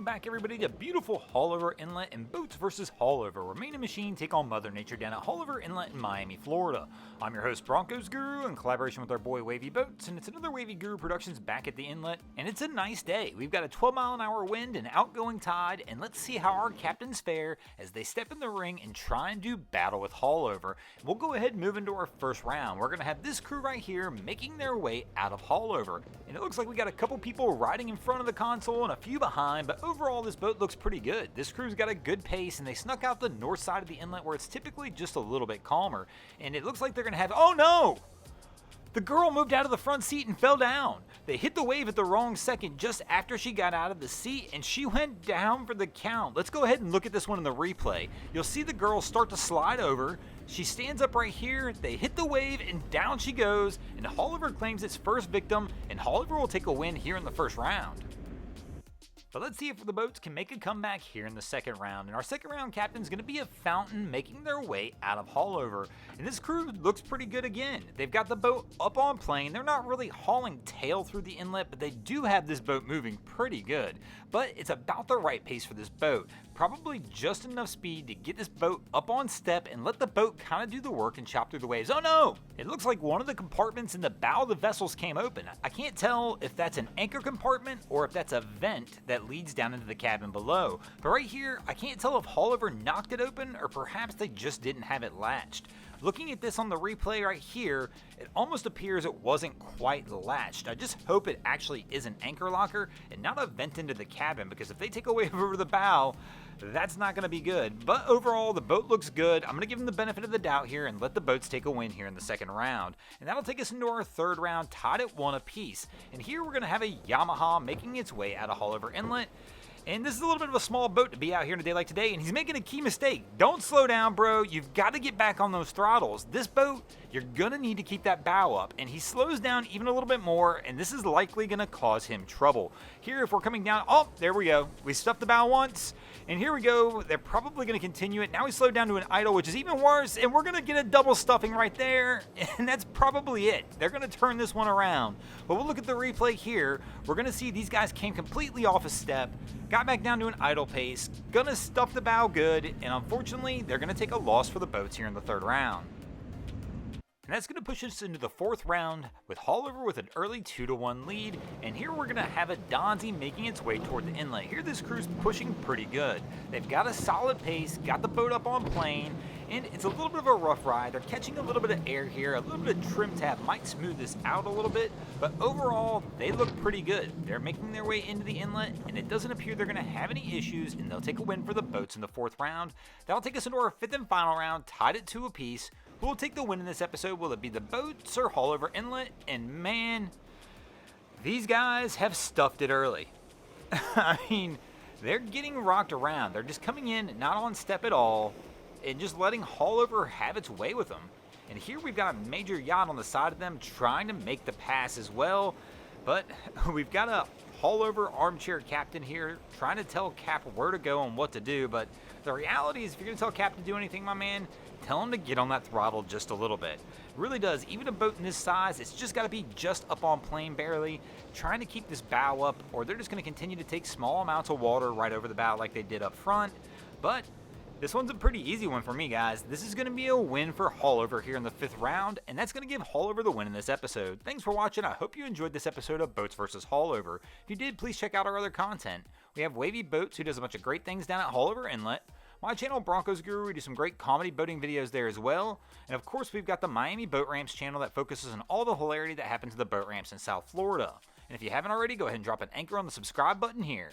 back everybody to beautiful Haulover Inlet and Boats vs. Haulover, where man and machine take on Mother Nature down at Haulover Inlet in Miami, Florida. I'm your host Broncos Guru in collaboration with our boy Wavy Boats, and it's another Wavy Guru Productions back at the inlet, and it's a nice day. We've got a 12-mile-an-hour wind and outgoing tide, and let's see how our captains fare as they step in the ring and try and do battle with Haulover. We'll go ahead and move into our first round. We're going to have this crew right here making their way out of Haulover, and it looks like we got a couple people riding in front of the console and a few behind, but overall this boat looks pretty good. This crew's got a good pace, and they snuck out the north side of the inlet where it's typically just a little bit calmer, and it looks like they're going to have, oh no! The girl moved out of the front seat and fell down. They hit the wave at the wrong second just after she got out of the seat, and she went down for the count. Let's go ahead and look at this one in the replay. You'll see the girl start to slide over. She stands up right here. They hit the wave, and down she goes, and Haulover claims its first victim, and Haulover will take a win here in the first round. But let's see if the boats can make a comeback here in the second round. And our second round captain is going to be a Fountain making their way out of Haulover. And this crew looks pretty good again. They've got the boat up on plane. They're not really hauling tail through the inlet, but they do have this boat moving pretty good. But it's about the right pace for this boat. Probably just enough speed to get this boat up on step and let the boat kind of do the work and chop through the waves. Oh no! It looks like one of the compartments in the bow of the vessels came open. I can't tell if that's an anchor compartment or if that's a vent that leads down into the cabin below. But right here, I can't tell if Haulover knocked it open or perhaps they just didn't have it latched. Looking at this on the replay right here, it almost appears it wasn't quite latched. I just hope it actually is an anchor locker and not a vent into the cabin, because if they take a wave over the bow, that's not going to be good. But overall, the boat looks good. I'm going to give them the benefit of the doubt here and let the boats take a win here in the second round. And that'll take us into our third round, tied at 1 apiece. And here we're going to have a Yamaha making its way out of Haulover Inlet. And this is a little bit of a small boat to be out here in a day like today, and he's making a key mistake. Don't slow down, bro. You've got to get back on those throttles. This boat, you're going to need to keep that bow up, and he slows down even a little bit more, and this is likely going to cause him trouble. Here, if we're coming down, oh, there we go. We stuffed the bow once, and here we go. They're probably going to continue it. Now we slow down to an idle, which is even worse, and we're going to get a double stuffing right there, and that's probably it. They're going to turn this one around. But we'll look at the replay here. We're going to see these guys came completely off a step, got back down to an idle pace, gonna stuff the bow good, and unfortunately, they're gonna take a loss for the boats here in the third round. And that's going to push us into the fourth round with Haulover with an early 2-1 lead, and here we're going to have a Donzi making its way toward the inlet. Here this crew's pushing pretty good. They've got a solid pace, got the boat up on plane, and it's a little bit of a rough ride. They're catching a little bit of air here, a little bit of trim tab might smooth this out a little bit, but overall, they look pretty good. They're making their way into the inlet, and it doesn't appear they're going to have any issues, and they'll take a win for the boats in the fourth round. That'll take us into our fifth and final round, tied at 2 apiece. Who will take the win in this episode? Will it be the boats or Haulover Inlet? And man, these guys have stuffed it early. I mean, they're getting rocked around. They're just coming in, not on step at all, and just letting Haulover have its way with them. And here we've got a major yacht on the side of them trying to make the pass as well. But we've got a Haulover armchair captain here trying to tell Cap where to go and what to do. But the reality is, if you're going to tell Cap to do anything, my man, tell him to get on that throttle just a little bit. It really does. Even a boat in this size, it's just got to be just up on plane barely, trying to keep this bow up, or they're just going to continue to take small amounts of water right over the bow like they did up front. But this one's a pretty easy one for me, guys. This is going to be a win for Haulover here in the fifth round, and that's going to give Haulover the win in this episode. Thanks for watching. I hope you enjoyed this episode of Boats vs. Haulover. If you did, please check out our other content. We have Wavy Boats, who does a bunch of great things down at Haulover Inlet. My channel, Broncos Guru, we do some great comedy boating videos there as well. And of course, we've got the Miami Boat Ramps channel that focuses on all the hilarity that happens to the boat ramps in South Florida. And if you haven't already, go ahead and drop an anchor on the subscribe button here.